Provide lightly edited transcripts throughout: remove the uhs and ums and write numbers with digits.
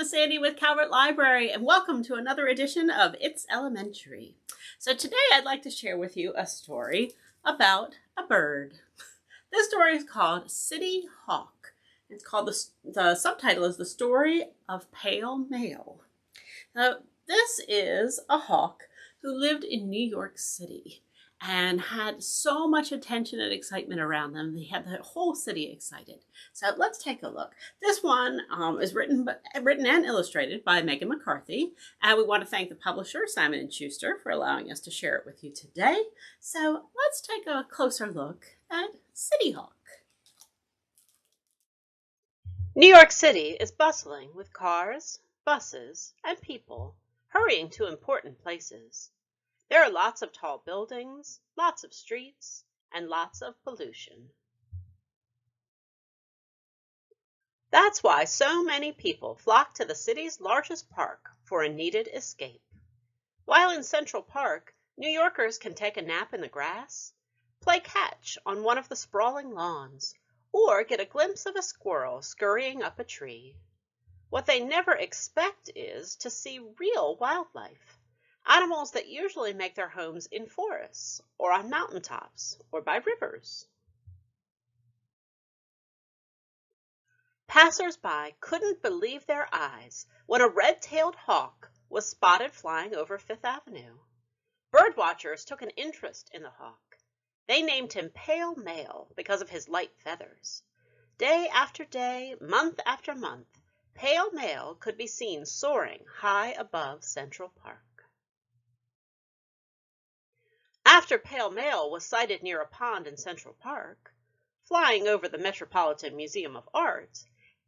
is Sandy with Calvert Library, and welcome to another edition of It's Elementary. So today I'd like to share with you a story about a bird. This story is called City Hawk. It's called, the subtitle is The Story of Pale Male. Now, this is a hawk who lived in New York City and had so much attention and excitement around them. They had the whole city excited. So let's take a look. This one is written and illustrated by Meghan McCarthy. And we want to thank the publisher, Simon Schuster, for allowing us to share it with you today. So let's take a closer look at City Hawk. New York City is bustling with cars, buses, and people hurrying to important places. There are lots of tall buildings, lots of streets, and lots of pollution. That's why so many people flock to the city's largest park for a needed escape. While in Central Park, New Yorkers can take a nap in the grass, play catch on one of the sprawling lawns, or get a glimpse of a squirrel scurrying up a tree. What they never expect is to see real wildlife. Animals that usually make their homes in forests, or on mountaintops, or by rivers. Passers-by couldn't believe their eyes when a red-tailed hawk was spotted flying over Fifth Avenue. Birdwatchers took an interest in the hawk. They named him Pale Male because of his light feathers. Day after day, month after month, Pale Male could be seen soaring high above Central Park. After Pale Male was sighted near a pond in Central Park, flying over the Metropolitan Museum of Art,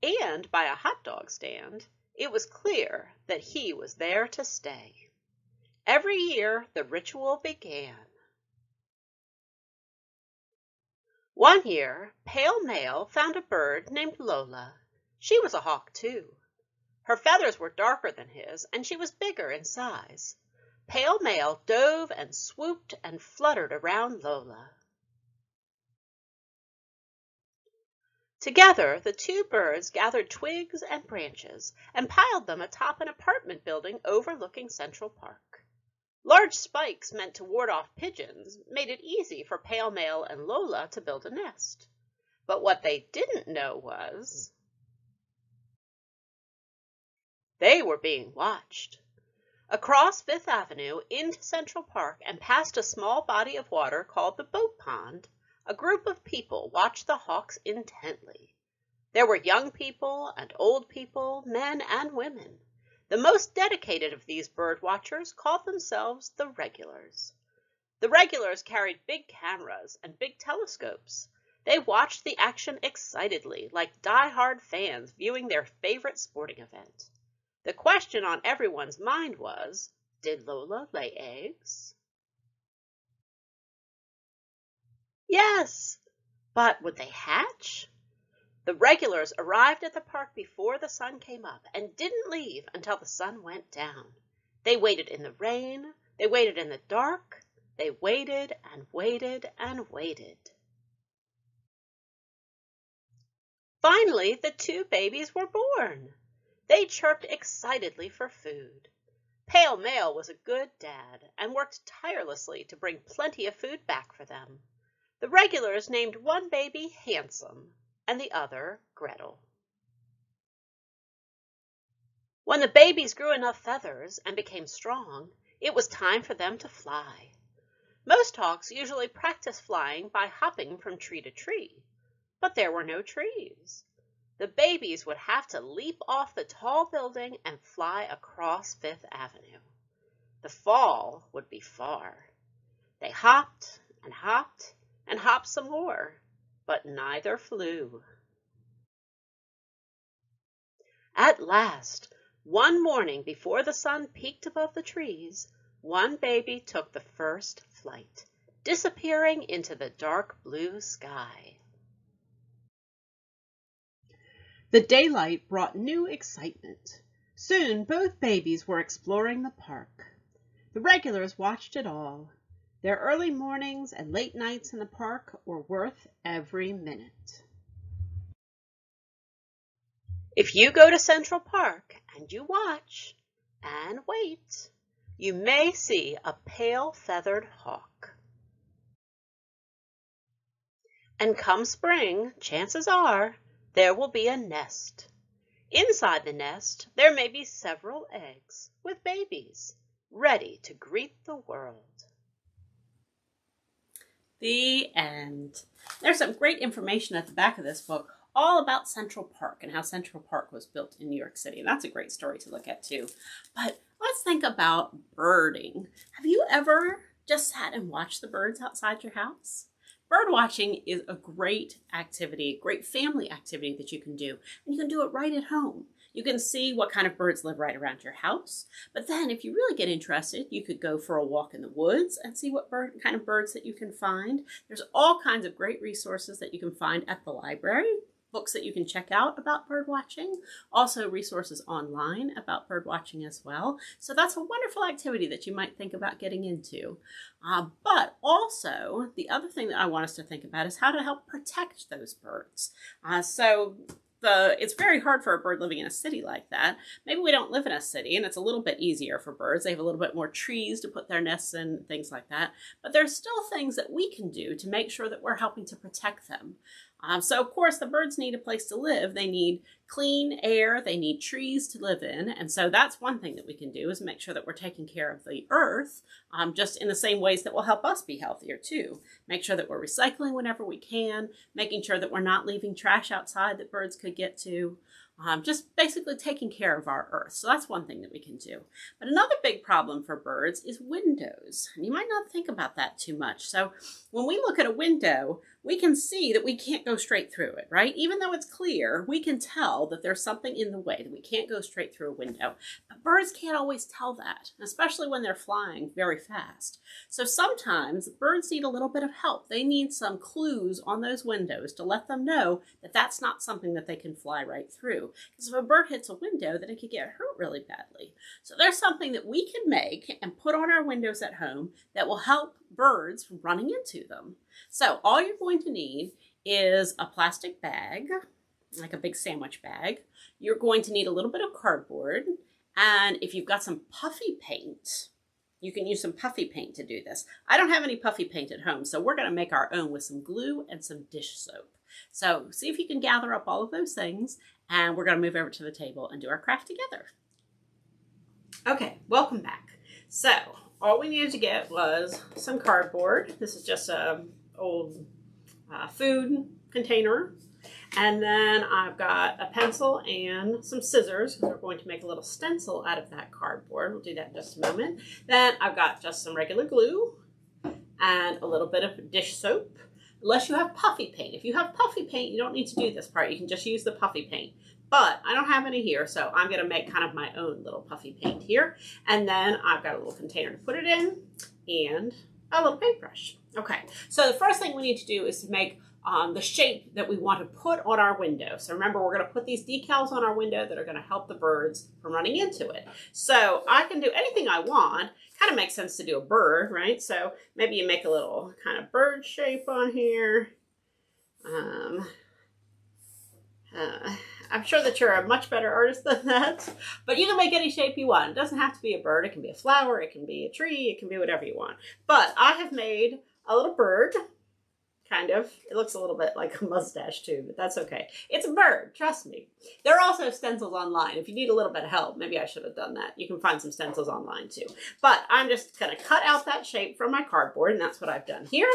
and by a hot dog stand, it was clear that he was there to stay. Every year, the ritual began. One year, Pale Male found a bird named Lola. She was a hawk, too. Her feathers were darker than his, and she was bigger in size. Pale Male dove and swooped and fluttered around Lola. Together, the two birds gathered twigs and branches and piled them atop an apartment building overlooking Central Park. Large spikes meant to ward off pigeons made it easy for Pale Male and Lola to build a nest. But what they didn't know was they were being watched. Across Fifth Avenue into Central Park and past a small body of water called the Boat Pond, a group of people watched the hawks intently. There were young people and old people, men and women. The most dedicated of these bird watchers called themselves the Regulars. The Regulars carried big cameras and big telescopes. They watched the action excitedly, like die-hard fans viewing their favorite sporting event. The question on everyone's mind was, did Lola lay eggs? Yes, but would they hatch? The Regulars arrived at the park before the sun came up and didn't leave until the sun went down. They waited in the rain, they waited in the dark, they waited and waited and waited. Finally, the two babies were born. They chirped excitedly for food. Pale Male was a good dad and worked tirelessly to bring plenty of food back for them. The Regulars named one baby Handsome and the other Gretel. When the babies grew enough feathers and became strong, it was time for them to fly. Most hawks usually practice flying by hopping from tree to tree, but there were no trees. The babies would have to leap off the tall building and fly across Fifth Avenue. The fall would be far. They hopped and hopped and hopped some more, but neither flew. At last, one morning before the sun peaked above the trees, one baby took the first flight, disappearing into the dark blue sky. The daylight brought new excitement. Soon both babies were exploring the park. The Regulars watched it all. Their early mornings and late nights in the park were worth every minute. If you go to Central Park and you watch and wait, you may see a pale feathered hawk. And come spring, chances are there will be a nest. Inside the nest, there may be several eggs with babies ready to greet the world. The end. There's some great information at the back of this book all about Central Park and how Central Park was built in New York City. And that's a great story to look at too. But let's think about birding. Have you ever just sat and watched the birds outside your house? Bird watching is a great activity, a great family activity that you can do. And you can do it right at home. You can see what kind of birds live right around your house. But then if you really get interested, you could go for a walk in the woods and see what kind of birds that you can find. There's all kinds of great resources that you can find at the library. Books that you can check out about bird watching, also resources online about bird watching as well. So that's a wonderful activity that you might think about getting into. But also, the other thing that I want us to think about is how to help protect those birds. It's very hard for a bird living in a city like that. Maybe we don't live in a city and it's a little bit easier for birds. They have a little bit more trees to put their nests in, things like that. But there's still things that we can do to make sure that we're helping to protect them. So of course the birds need a place to live. They need clean air, they need trees to live in. And so that's one thing that we can do, is make sure that we're taking care of the earth, just in the same ways that will help us be healthier too. Make sure that we're recycling whenever we can, making sure that we're not leaving trash outside that birds could get to. Just basically taking care of our earth. So that's one thing that we can do. But another big problem for birds is windows. And you might not think about that too much. So when we look at a window, we can see that we can't go straight through it, right? Even though it's clear, we can tell that there's something in the way, that we can't go straight through a window. But birds can't always tell that, especially when they're flying very fast. So sometimes birds need a little bit of help. They need some clues on those windows to let them know that that's not something that they can fly right through. Because if a bird hits a window, then it could get hurt really badly. So there's something that we can make and put on our windows at home that will help birds from running into them. So all you're going to need is a plastic bag, like a big sandwich bag. You're going to need a little bit of cardboard. And if you've got some puffy paint, you can use some puffy paint to do this. I don't have any puffy paint at home, so we're going to make our own with some glue and some dish soap. So see if you can gather up all of those things, and we're going to move over to the table and do our craft together. Okay, welcome back. So all we needed to get was some cardboard. This is just an old food container. And then I've got a pencil and some scissors, because we're going to make a little stencil out of that cardboard. We'll do that in just a moment. Then I've got just some regular glue and a little bit of dish soap, unless you have puffy paint. If you have puffy paint, you don't need to do this part. You can just use the puffy paint. But I don't have any here, so I'm going to make kind of my own little puffy paint here. And then I've got a little container to put it in and a little paintbrush. Okay, so the first thing we need to do is to make the shape that we want to put on our window. So remember, we're going to put these decals on our window that are going to help the birds from running into it. So I can do anything I want. Kind of makes sense to do a bird, right? So maybe you make a little kind of bird shape on here. I'm sure that you're a much better artist than that, but you can make any shape you want. It doesn't have to be a bird. It can be a flower. It can be a tree. It can be whatever you want. But I have made a little bird. Kind of. It looks a little bit like a mustache too, but that's okay. It's a bird, trust me. There are also stencils online. If you need a little bit of help, maybe I should have done that. You can find some stencils online too. But I'm just going to cut out that shape from my cardboard, and that's what I've done here.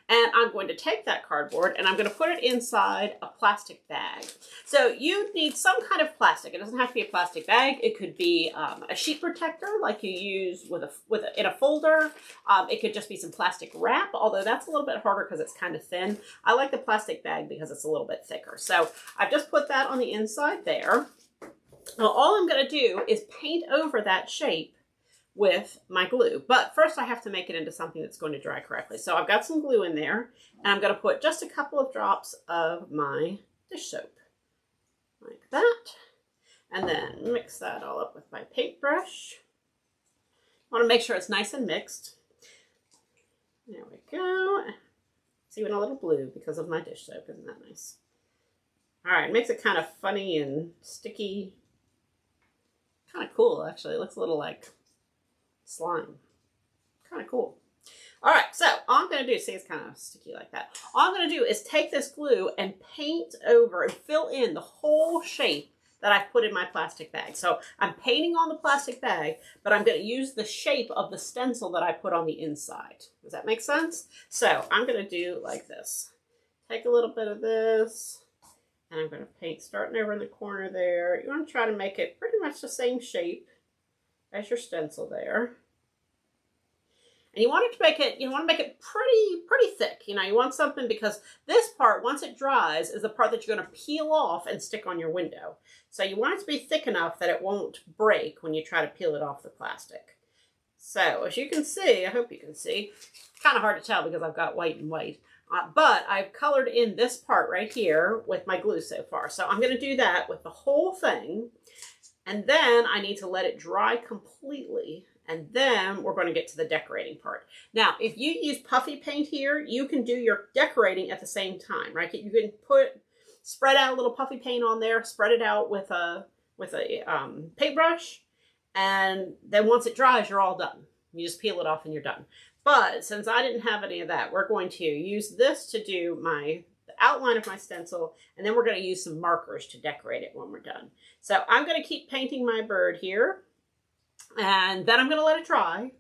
And I'm going to take that cardboard and I'm going to put it inside a plastic bag. So you need some kind of plastic. It doesn't have to be a plastic bag. It could be a sheet protector like you use in a folder. It could just be some plastic wrap, although that's a little bit harder because it's kind of thin. I like the plastic bag because it's a little bit thicker. So I've just put that on the inside there. Now all I'm going to do is paint over that shape with my glue. But first I have to make it into something that's going to dry correctly. So I've got some glue in there, and I'm going to put just a couple of drops of my dish soap. Like that. And then mix that all up with my paintbrush. I want to make sure it's nice and mixed. There we go. It's even a little blue because of my dish soap. Isn't that nice? All right, it makes it kind of funny and sticky. Kind of cool, actually. It looks a little like slime. Kind of cool. All right, so all I'm going to do, see, it's kind of sticky like that. All I'm going to do is take this glue and paint over and fill in the whole shape that I've put in my plastic bag. So I'm painting on the plastic bag, but I'm going to use the shape of the stencil that I put on the inside. Does that make sense? So I'm going to do like this. Take a little bit of this, and I'm going to paint starting over in the corner there. You want to try to make it pretty much the same shape as your stencil there. And you want to make it pretty thick. You know, you want something, because this part, once it dries, is the part that you're going to peel off and stick on your window. So you want it to be thick enough that it won't break when you try to peel it off the plastic. So as you can see, I hope you can see, kind of hard to tell because I've got white and white. But I've colored in this part right here with my glue so far. So I'm going to do that with the whole thing. And then I need to let it dry completely. And then we're going to get to the decorating part. Now, if you use puffy paint here, you can do your decorating at the same time, right? You can spread out a little puffy paint on there, spread it out with a paintbrush, and then once it dries, you're all done. You just peel it off and you're done. But since I didn't have any of that, we're going to use this to do the outline of my stencil, and then we're going to use some markers to decorate it when we're done. So I'm going to keep painting my bird here. And then I'm going to let it dry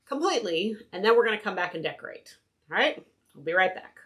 completely, and then we're going to come back and decorate. All right, I'll be right back.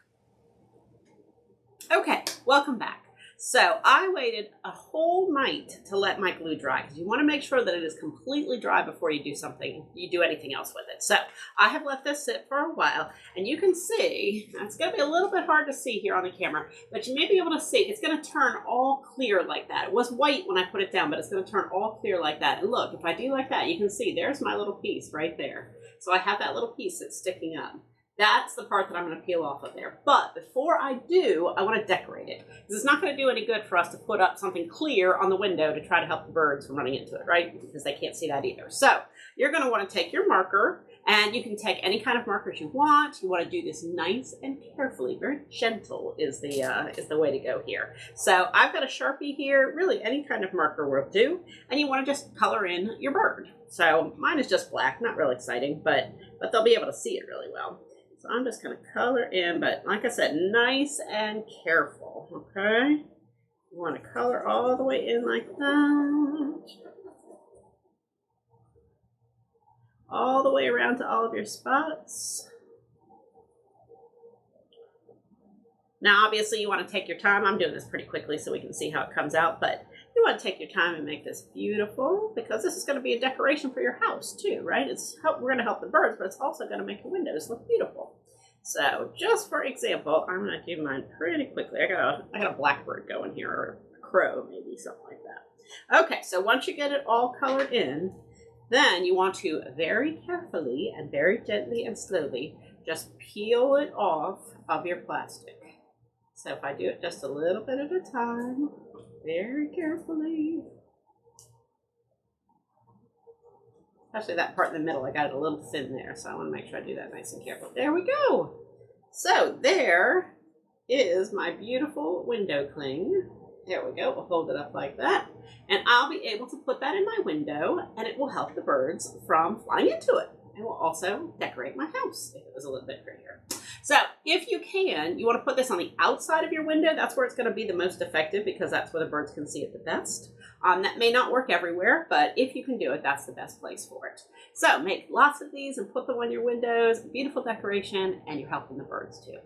Okay, welcome back. So I waited a whole night to let my glue dry, because you want to make sure that it is completely dry before you do anything else with it. So I have let this sit for a while, and you can see, it's going to be a little bit hard to see here on the camera, but you may be able to see it's going to turn all clear like that. It was white when I put it down, but it's going to turn all clear like that. And look, if I do like that, you can see there's my little piece right there. So I have that little piece that's sticking up. That's the part that I'm going to peel off of there. But before I do, I want to decorate it. Because it's not going to do any good for us to put up something clear on the window to try to help the birds from running into it, right? Because they can't see that either. So you're going to want to take your marker, and you can take any kind of markers you want. You want to do this nice and carefully. Very gentle is the way to go here. So I've got a Sharpie here. Really, any kind of marker will do. And you want to just color in your bird. So mine is just black. Not real exciting, but they'll be able to see it really well. So I'm just going to color in, but like I said, nice and careful, okay? You want to color all the way in like that. All the way around to all of your spots. Now, obviously, you want to take your time. I'm doing this pretty quickly so we can see how it comes out, but you want to take your time and make this beautiful, because this is going to be a decoration for your house too, right? We're going to help the birds, but it's also going to make your windows look beautiful. So just for example, I'm going to do mine pretty quickly. I got a blackbird going here, or a crow, maybe something like that. Okay, so once you get it all colored in, then you want to very carefully and very gently and slowly just peel it off of your plastic. So if I do it just a little bit at a time, very carefully. Especially that part in the middle, I got it a little thin there, so I want to make sure I do that nice and careful. There we go. So there is my beautiful window cling. There we go. We'll hold it up like that. And I'll be able to put that in my window, and it will help the birds from flying into it. It will also decorate my house if it was a little bit prettier. So if you can, you want to put this on the outside of your window. That's where it's going to be the most effective, because that's where the birds can see it the best. That may not work everywhere, but if you can do it, that's the best place for it. So make lots of these and put them on your windows. Beautiful decoration, and you're helping the birds too.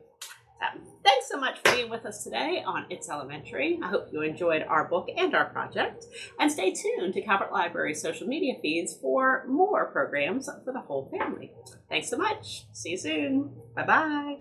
Thanks so much for being with us today on It's Elementary. I hope you enjoyed our book and our project. And stay tuned to Calvert Library's social media feeds for more programs for the whole family. Thanks so much. See you soon. Bye-bye.